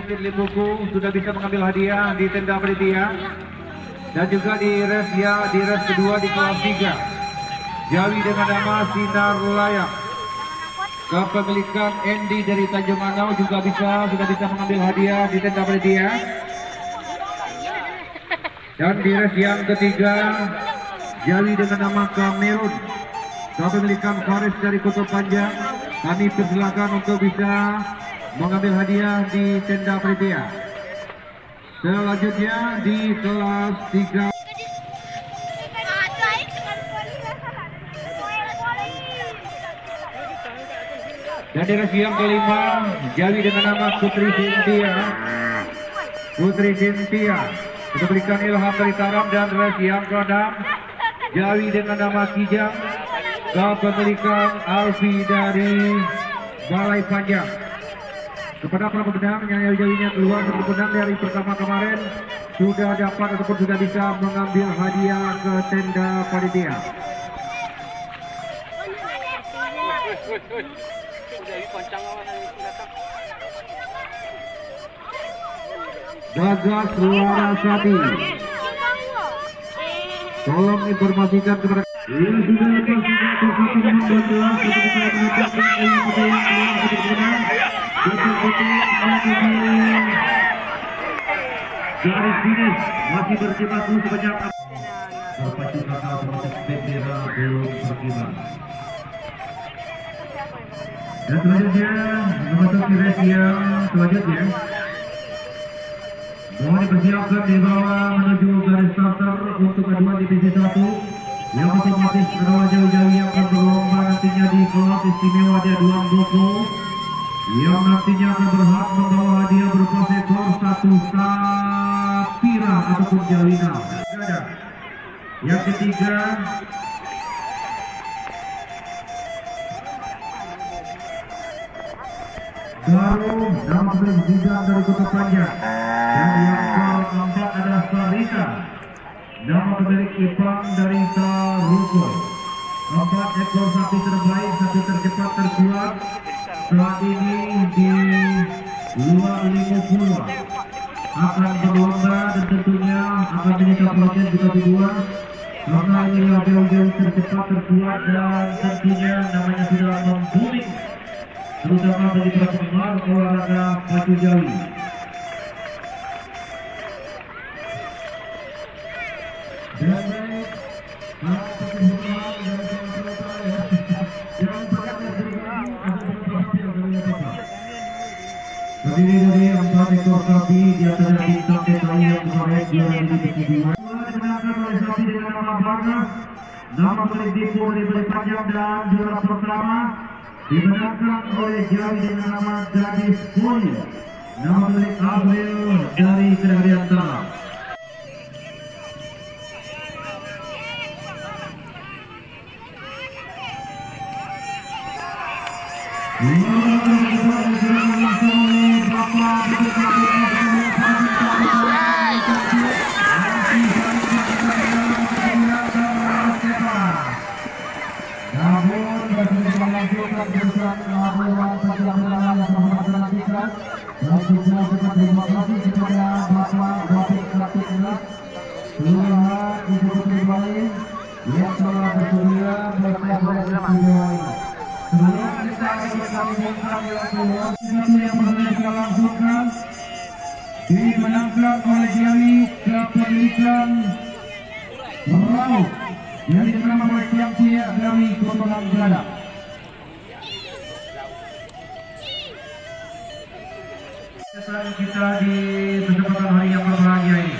Bukit Limbuku sudah bisa mengambil hadiah di tenda panitia. Dan juga di res kedua di kelas 3. Jawi dengan nama Sinar Layak. Kepemilikan Andy dari Tanjung Anau juga sudah bisa mengambil hadiah di tenda panitia. Dan di res yang ketiga, Jawi dengan nama Kamerun. Kepemilikan Faris dari Kutub Panjang. Kami persilakan untuk bisa mengambil hadiah di tenda panitia. Selanjutnya di kelas 3. Dan di res yang kelima, Jawi dengan nama Putri Cynthia. Kepemilikan Ilham dari Taram. Dan res yang ke-6, Jawi dengan nama Kijang. Kepemilikan Alfi dari Balai Panjang. Kepada para pemenang yang Jawinya keluar sebagai pemenang dari pertama kemarin sudah dapat ataupun sudah bisa mengambil hadiah ke tenda panitia. Gagas Larasati, tolong informasikan kepada garis finish masih berjibaku sebanyak berpacu kakak otomatis bendera belum berkibar. Dan selanjutnya memasuki race yang selanjutnya, mohon dipersiapkan di bawah menuju garis starter untuk kedua divisi 1 yang otomatis adalah jauh-jauh yang akan berlomba nantinya di kelas istimewa dia Duang Boko yang nantinya akan berhak membawa hadiah berupa seekor satu sapira ataupun jalina. Yang ketiga, baru nama Bidang dari Kota Panjang. Dan yang keempat adalah Sarita, nama pemilik Ipang dari Saruko. 4 ekor sapi terbaik, sapi tercepat terkuat saat ini di luar Limbuku akan berlomba dan tentunya akan menyita perhatian kita berdua karena ini jauh-jauh tercepat terkuat dan tentunya namanya sudah membooming terutama bagi para penggemar olahraga pacu Jawi. Dan baik, terdiri dari 4 ekor sapi di atas bintang detail yang kemarin 2022 dimenangkan oleh sapi dengan nama Bagas, nama pemilik depo dari Balai Panjang, dan juara pertama dimenangkan oleh Jawi dengan nama Gadis Boy, nama pemilik Abril dari Kedagarian Talang. Dimenangkan oleh Jawi kepemilikan Rauk yang dimenangkan oleh Tiang-Tiang dari Kotoran Belanda. Kita di kesempatan hari yang berbahagia ini.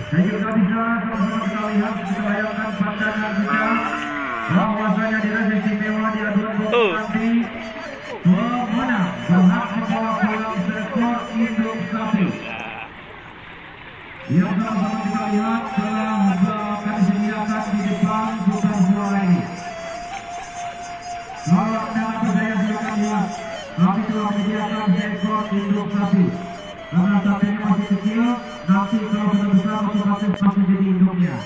Dan juga bisa sama-sama kita lihat, kita bayangkan pandangan kita bahwasanya di race istimewa di aduan bola nanti pemenang berhak membawa pulang seekor induk sapi yang sama-sama kita lihat telah akan disediakan di depan putar suara ini. Kalau anda percaya silakan lihat, kami telah menyediakan seekor induk sapi karena sapinya masih kecil, nanti kalau sudah besar otomatis masih jadi induknya.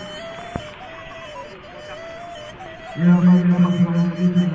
Ya, baik, dapat sekali lagi saya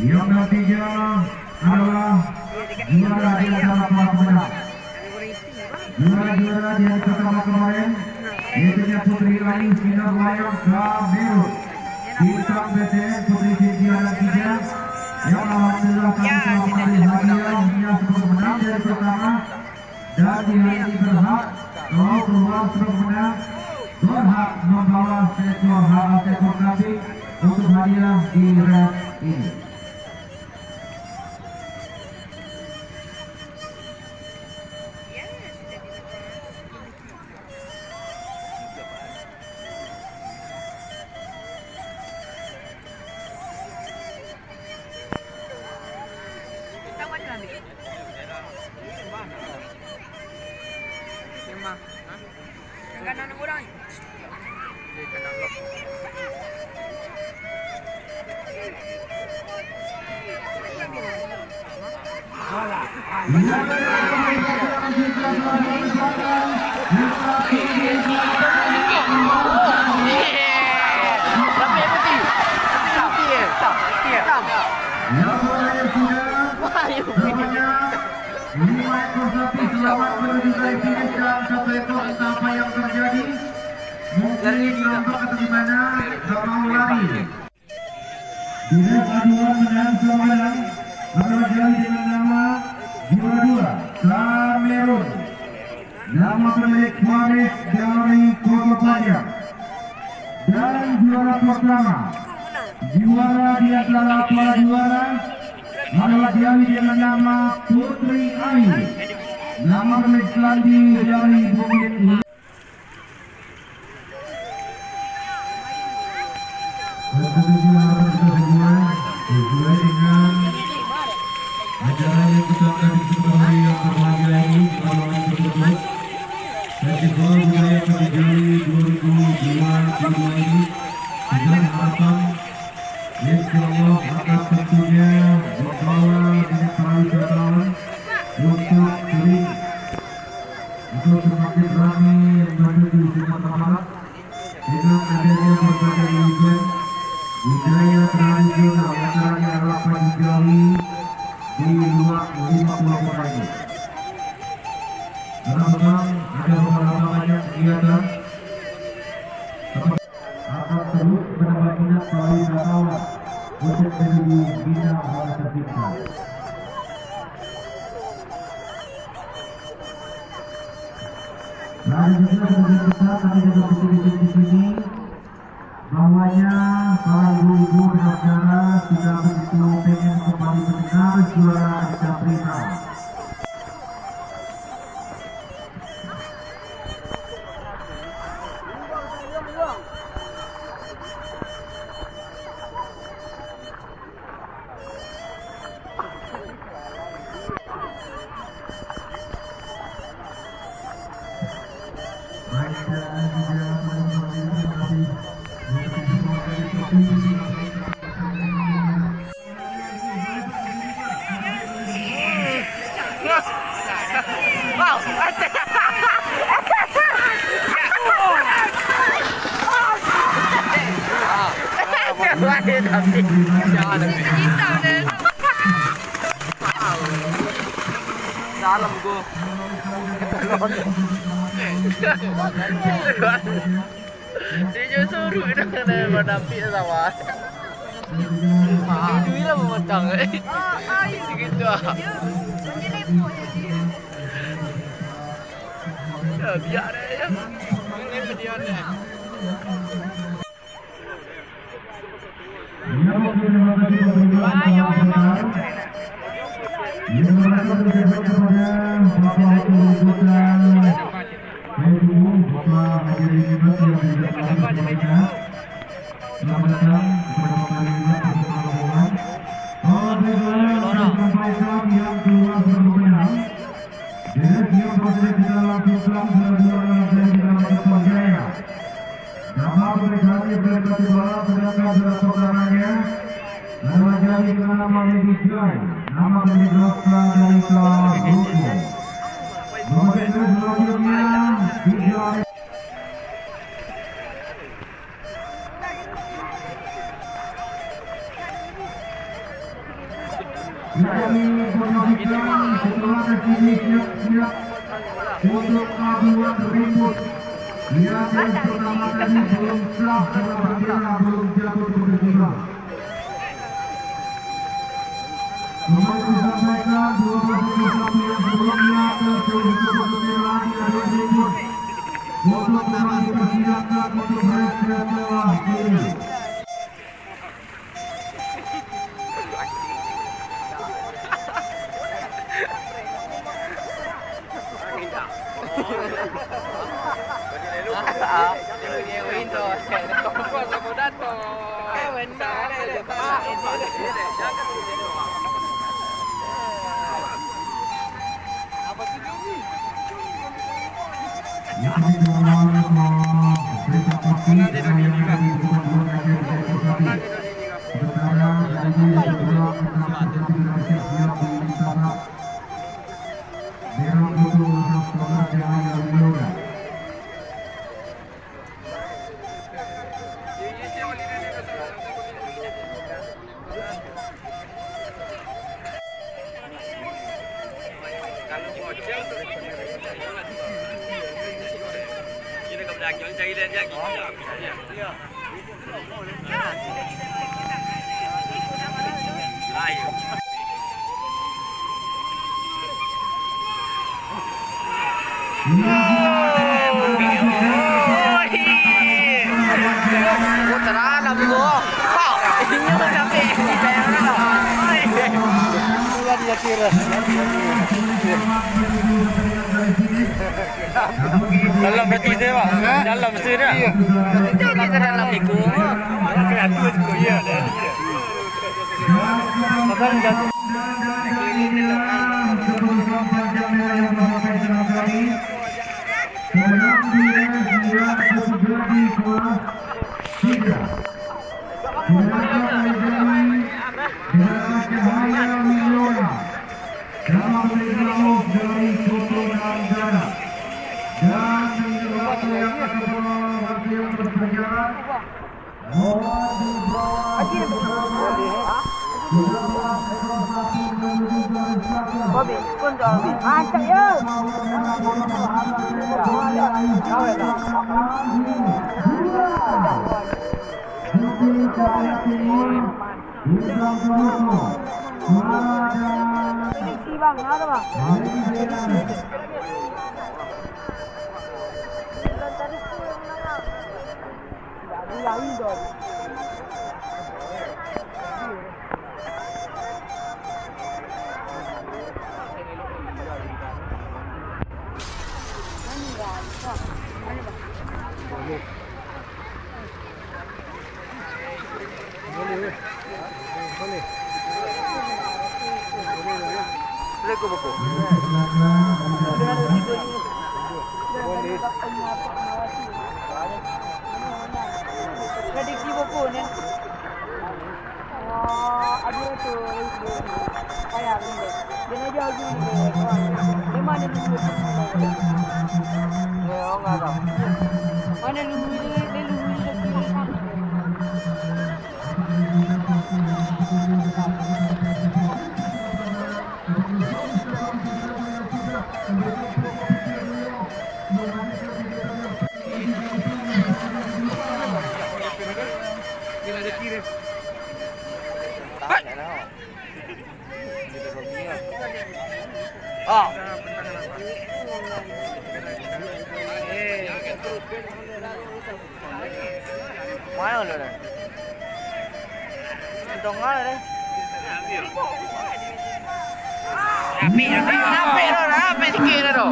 yang nantinya adalah juara di antara para pemenang. Juara-juara di hari pertama kemarin yaitu Putri Ayu Sinar Layang Kamerun, bintang BTN Putri Cynthia dan Tiga yang alhamdulillah kami telah mengambil hadiahnya sebagai pemenang di hari pertama, dan di hari ini berhak kalau keluar sebagai pemenang berhak membawa seekor kambing untuk hadiah di race ini. Selamat menuju dari finish dan satu ekor entah apa yang terjadi, mungkin nampak atau gimana, gak mau lari. Di race aduan menang selamat adalah jari dengan nama juara 2 Kamerun, nama pemilik waris dari Kota Pajak, dan juara pertama juara di antara para juara adalah jari dengan nama Putri Ayu, nama pemilik Selandi dari Bukit. Sesuai dengan acara yang kita akan disebut yang berbahagia ini, pengalaman tersebut Festival Budaya Kebijali 2022 ini dengan harapan insyaallah akan tentunya membawa banyak para wisatawan untuk sering untuk semakin ramai menuju Sumatera Barat dengan adanya berbagai event budaya tradisional yang akan diharapkan digali di luar 50 kota ini. Karena memang ada beberapa banyak kegiatan akan terus menambah minat para wisatawan untuk menuju bina hal tercipta. Dan juga sebagian besar kami juga bisik-bisik di sini bahwanya para ibu-ibu dan saudara sudah begitu pengen kembali mendengar juara Liga Prima. Dalam gua. Dia suruh dah kena menampi sama. Duit lah memotong. Gitu ah. Ya biar aja. Ini dia dah. Yang Islam Jaya. Nama berkali berkati bola sedangkan sudah saudaranya. Nama jadi nama Wijay. Nama dari Roslan dari kelas Ruko. Nomor 2 selanjutnya Wijay. Kami menyaksikan setelah kesini siap-siap untuk aduan ribut. Lihat yang pertama tadi belum sah karena bendera belum jatuh ke tiga. Kembali disampaikan 12 yang sebelumnya tertutup bendera lagi ada ribut. Untuk kembali dipersiapkan untuk race setelah ini. Dalam berarti dia Pak. Dalam mesti dia. Itu kita dalam itu. Kreatif itu ya. Sabar jatuh. Bobby, punta Bobby. Mantap ya. Prediksi bang, ada bang. Prediksi buku ni. Ada tu. Ayah ni. Dia nak jauh ni. Memang dia dulu. Oh enggak tahu. Mana dulu dia dulu dia. Oh. Mana lo dah? Tengah dah. Api sikit dah tu.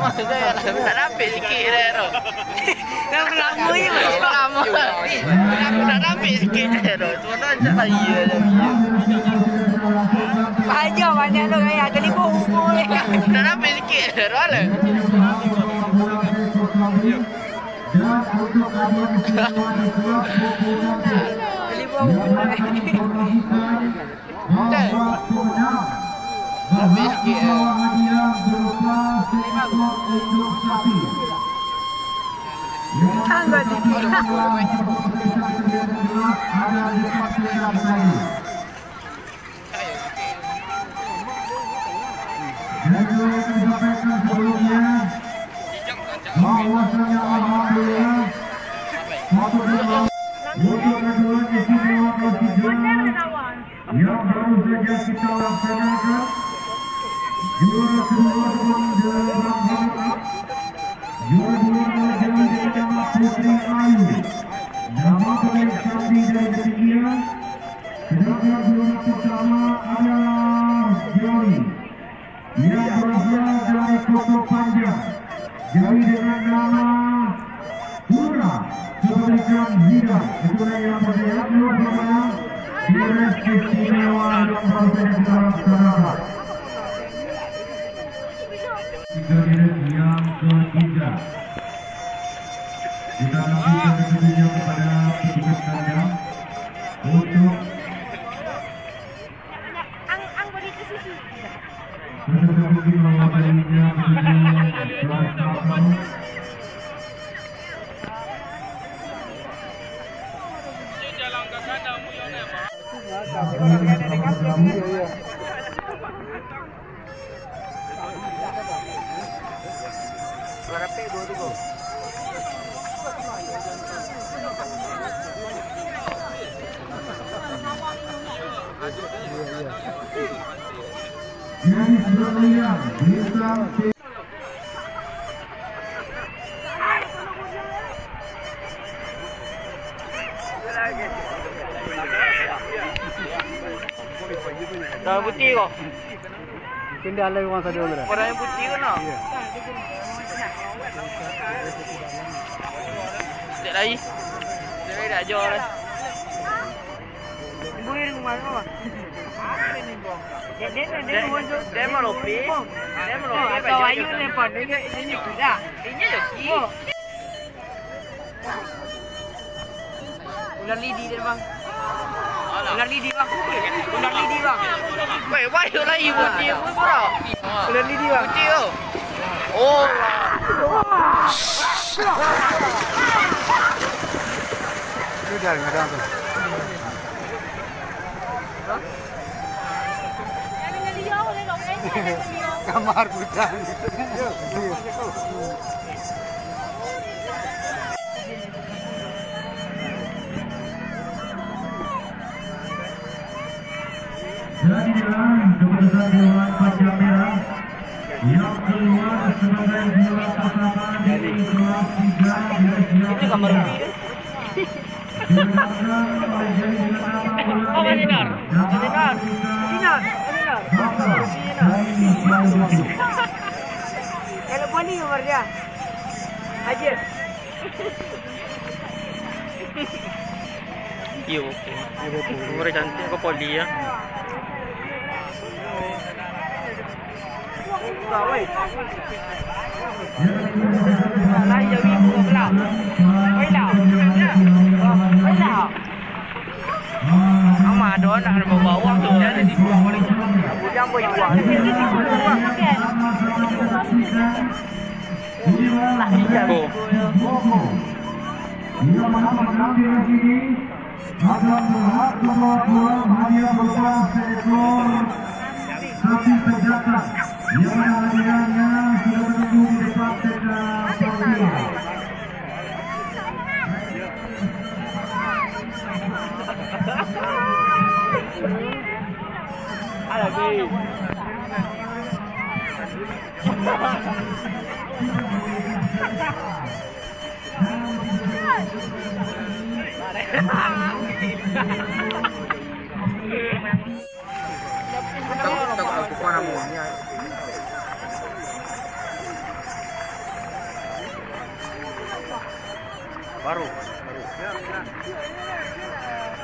Tak nampak sikit dah tu. Dah lama je macam Lama. Tak nampak sikit dah tu. Cuma nak ajak lagi aja. Aja banyak tu kaya telefon hubung ni. Tak nampak sikit dah tu lah. Dan untuk aduan semua di klub Telefon hubung Muhammad Punam membawa hadiah berupa seekor induk sapi. Tangga sikit. Ada 4 tadi. Dan juga yang disampaikan sebelumnya bahwasanya alhamdulillah satu dalam untuk aduan istimewa ke-3 yang baru saja kita laksanakan, juara kedua dalam balap, juara dua adalah nama Putri Ayu, nama pemain Sandi dari ketinggian, sedangkan juara pertama adalah Joy yang berasal dari Kota Panjang. Joy dengan nama Pura seberikan Hidang. Itulah yang berjaya bersama juara istimewa yang baru saja kita laksanakan. Yang ketiga, kita nantikan tentunya kepada petugas kandang untuk beserta mungkin mewakilinya menuju kelas kapal. Jadi sebelumnya bintang Dah putih kau. Pindah lagi orang sada orang. Orang yang putih kan? Sekejap lagi. Sekejap lagi dah jual dah. Ibu ni rumah tu. Dia mau lopi. Dia mau lopi. Atau Ayu lempar dia ini sudah. Ini lagi. Ular lidi dia bang. Ular lidi bang. Ular lidi bang. Wei, wei lagi putih pun bro. Ular lidi bang. Putih tu. Oh. Sudah ada tu. Kamar hutan. Jadi dalam keputusan Dewan Panjang Merah yang keluar sebagai juara pertama dari kelas 3 Itu kamar putih. dimenangkan oleh Joy dengan nama Oh, Dinar. Dinar. Dinar. Kalau poni umur dia. Haji. Yo. Umur cantik kau poli ya. Kawai. Lai jadi buka belah. Baiklah. Baiklah. Ama ada nak bawa uang tu jadi di buang boleh. Bukan boleh buang. Go. Ia mengambil sini akan berhak membawa hadiah berupa seekor sapi penjata yang hadiahnya sudah menunggu di depan tenda panggilan. Ada be. Baru. Ya, benar.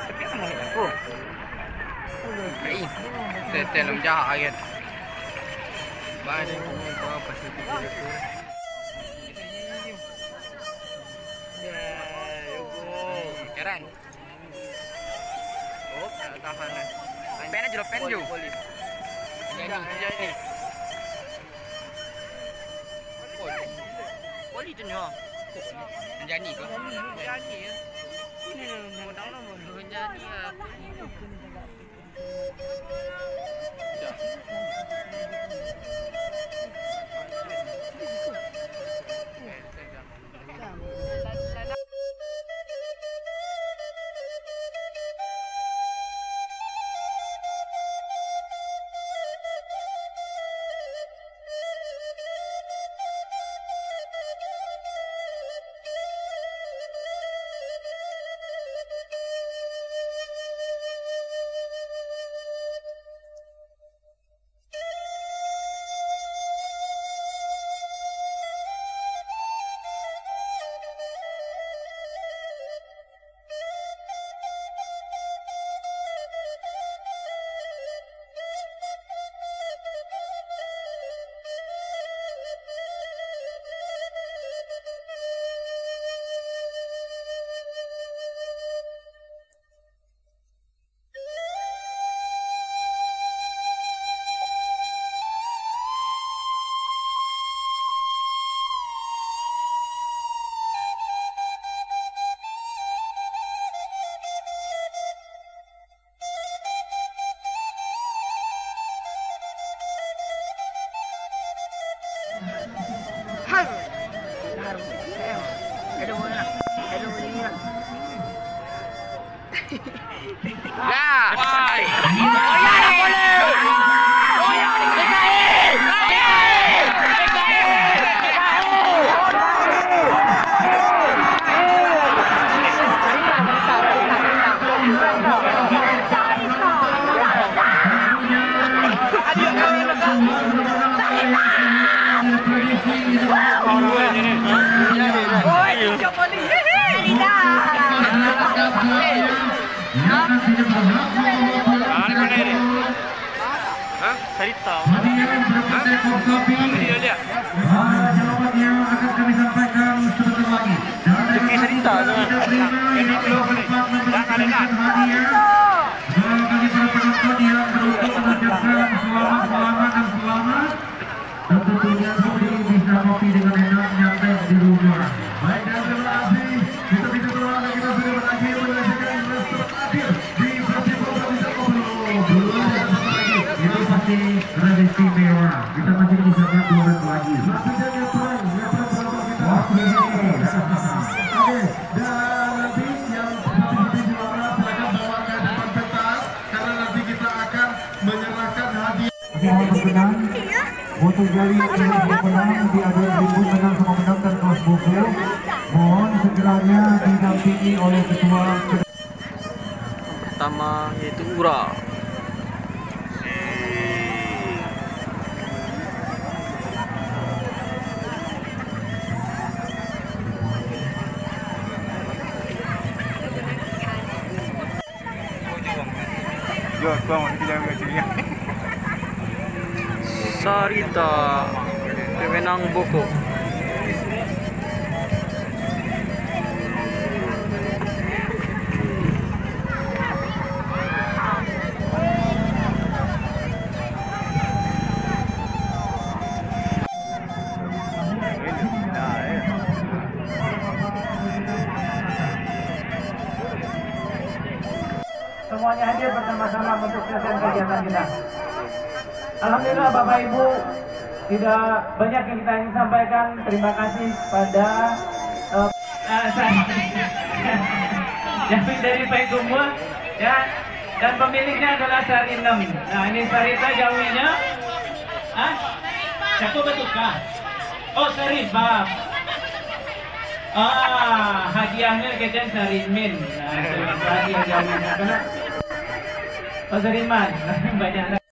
Tapi kan mau aku. Tetelum jahat ayat. Banyak apa sih itu? Ya, yogo. Keren. Oh, tahan. Pen aja lo, pen jo. Jadi. Poli tu ni. Jadi ke? Jadi ya. Ini modal lo mau jadi ya. Cerita. Jawabannya akan kami sampaikan sebentar lagi. Cerita Ini belum mendapatkan hadiah. Bagi para penonton yang beruntung mengucapkan selamat dan selamat. Dan tentunya Budi bisa ngopi dengan enak nyantai di rumah. Baik, dan terima kasih. Kita tidak berlama, kita sudah berakhir menyelesaikan restoran akhir di Festival Bisa Ngobrol. Belum ada satu lagi. Itu pasti rezeki mewah. Kita masih bisa buat 2 menit lagi. Masih jadi tren penonton kita. Oke, dan nanti yang seperti juara silakan bawa ke depan pentas karena nanti kita akan menyerahkan hadiah. Mohon berkenan untuk jari yang pemenang diadu ribut menang sama menang dan kelas buku. Mohon segeranya didampingi oleh ketua. Pertama yaitu Ura. Sarita pemenang buku. Semuanya hadir bersama-sama untuk selesai kegiatan kita. Alhamdulillah Bapak Ibu, tidak banyak yang kita ingin sampaikan. Terima kasih pada Jafin dari Paigumwa ya, dan pemiliknya adalah Sarinem. Nah ini Sarita Jawinya, siapa betukah? Oh Saribab. Hadiahnya kejan Sarimin. Nah hadiah Jawinya karena Sariman banyak.